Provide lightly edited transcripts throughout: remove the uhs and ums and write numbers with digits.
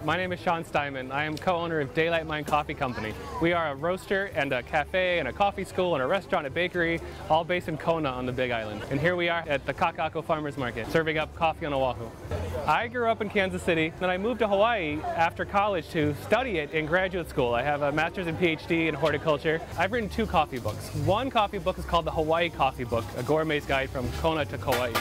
My name is Sean Steinman. I am co-owner of Daylight Mine Coffee Company. We are a roaster and a cafe and a coffee school and a restaurant, a bakery, all based in Kona on the Big Island. And here we are at the Kakaako Farmers Market, serving up coffee on Oahu. I grew up in Kansas City, then I moved to Hawaii after college to study it in graduate school. I have a master's and PhD in horticulture. I've written 2 coffee books. One coffee book is called the Hawaii Coffee Book, a gourmet's guide from Kona to Kauai.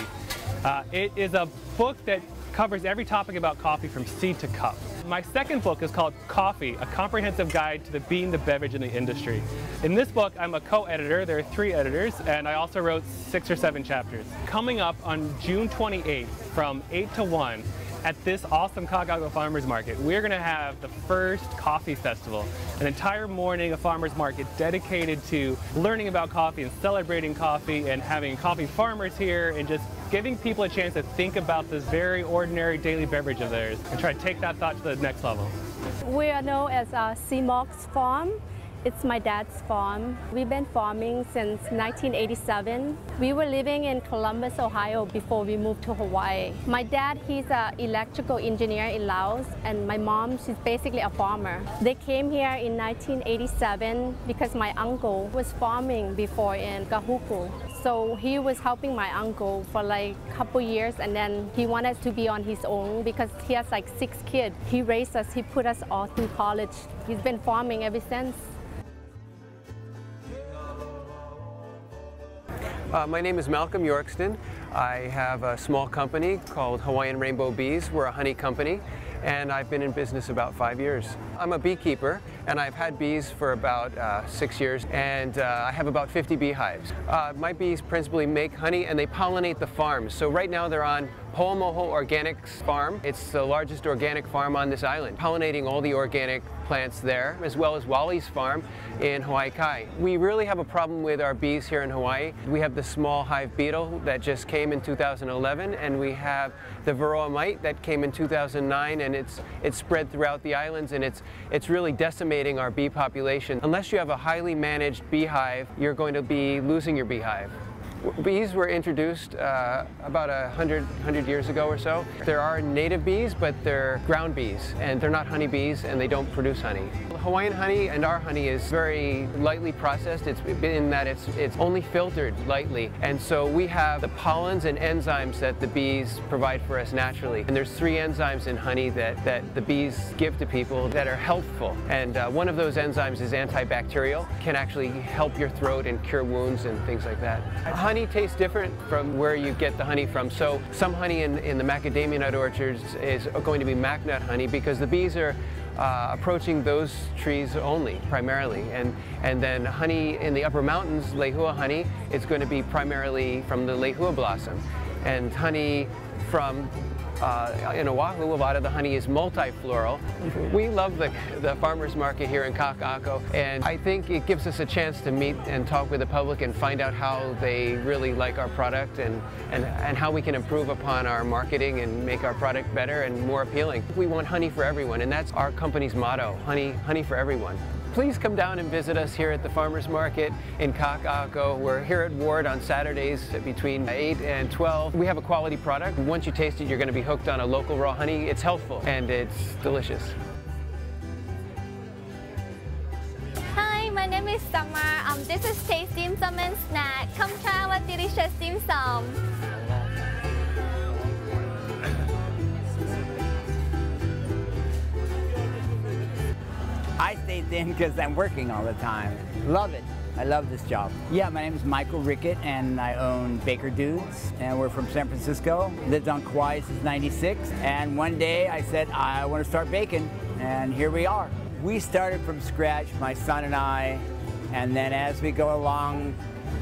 It is a book that covers every topic about coffee from seed to cup. My second book is called Coffee, a comprehensive guide to the bean, the beverage, and the industry. In this book, I'm a co-editor. There are 3 editors, and I also wrote 6 or 7 chapters. Coming up on June 28th from 8 to 1 at this awesome Kakaako Farmers Market, we're going to have the first coffee festival, an entire morning of farmers market dedicated to learning about coffee and celebrating coffee and having coffee farmers here and just giving people a chance to think about this very ordinary daily beverage of theirs and try to take that thought to the next level. We are known as Simok's farm. It's my dad's farm. We've been farming since 1987. We were living in Columbus, Ohio before we moved to Hawaii. My dad, he's an electrical engineer in Laos, and my mom, she's basically a farmer. They came here in 1987 because my uncle was farming before in Kakaako. So he was helping my uncle for like a couple years, and then he wanted to be on his own because he has like 6 kids. He raised us, he put us all through college. He's been farming ever since. My name is Malcolm Yorkston. I have a small company called Hawaiian Rainbow Bees. We're a honey company, and I've been in business about 5 years. I'm a beekeeper, and I've had bees for about 6 years, and I have about 50 beehives. My bees principally make honey, and they pollinate the farms. So right now they're on Ho'omoho Organics Farm. It's the largest organic farm on this island, pollinating all the organic plants there, as well as Wally's farm in Hawaii Kai. We really have a problem with our bees here in Hawaii. We have the small hive beetle that just came in 2011, and we have the varroa mite that came in 2009, and it's spread throughout the islands, and it's really decimating our bee population. Unless you have a highly managed beehive, you're going to be losing your beehive. Bees were introduced about 100 years ago or so. There are native bees, but they're ground bees, and they're not honey bees, and they don't produce honey. Hawaiian honey and our honey is very lightly processed. It's in that it's only filtered lightly, and so we have the pollens and enzymes that the bees provide for us naturally. And there's 3 enzymes in honey that the bees give to people that are helpful, and one of those enzymes is antibacterial, can actually help your throat and cure wounds and things like that. Honey tastes different from where you get the honey from. So some honey in the macadamia nut orchards is going to be mac nut honey because the bees are approaching those trees only, primarily. And then honey in the upper mountains, lehua honey, is going to be primarily from the lehua blossom. And honey from in Oahu, a lot of the honey is multifloral. We love the farmers market here in Kakaako, and I think it gives us a chance to meet and talk with the public and find out how they really like our product and how we can improve upon our marketing and make our product better and more appealing. We want honey for everyone, and that's our company's motto, honey for everyone. Please come down and visit us here at the Farmers Market in Kakaako. We're here at Ward on Saturdays between 8 and 12. We have a quality product. Once you taste it, you're going to be hooked on a local raw honey. It's healthful and it's delicious. Hi, my name is Summer. This is Taste Dim Sum and Snack. Come try our delicious dim sum. I stay thin because I'm working all the time. Love it. I love this job. Yeah, my name is Michael Rickett, and I own Baker Dudes, and we're from San Francisco. Lived on Kauai since '96, and one day I said, I want to start baking, and here we are. We started from scratch, my son and I, and then as we go along,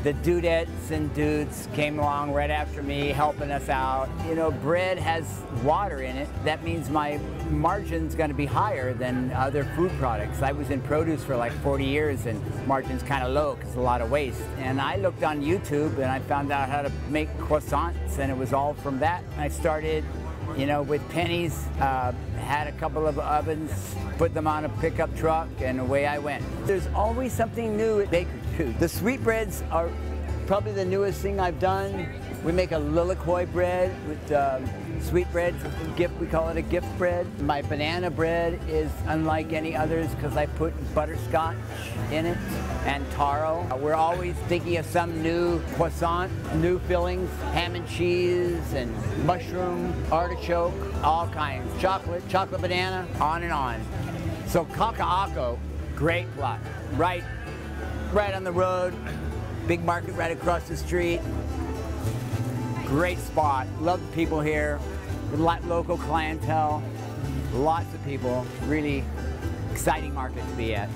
the dudettes and dudes came along right after me, helping us out. You know, bread has water in it. That means my margin's going to be higher than other food products. I was in produce for like 40 years, and margin's kind of low because a lot of waste. And I looked on YouTube, and I found out how to make croissants, and it was all from that. I started, you know, with pennies, had a couple of ovens, put them on a pickup truck, and away I went. There's always something new at Baker Dudes. The sweetbreads are probably the newest thing I've done. We make a lilikoi bread with Sweetbread's a gift, we call it a gift bread. My banana bread is unlike any others because I put butterscotch in it and taro. We're always thinking of some new croissant, new fillings, ham and cheese and mushroom, artichoke, all kinds. Chocolate banana, on and on. So Kakaako, great plot, right on the road, big market right across the street. Great spot, love the people here, local clientele, lots of people, really exciting market to be at.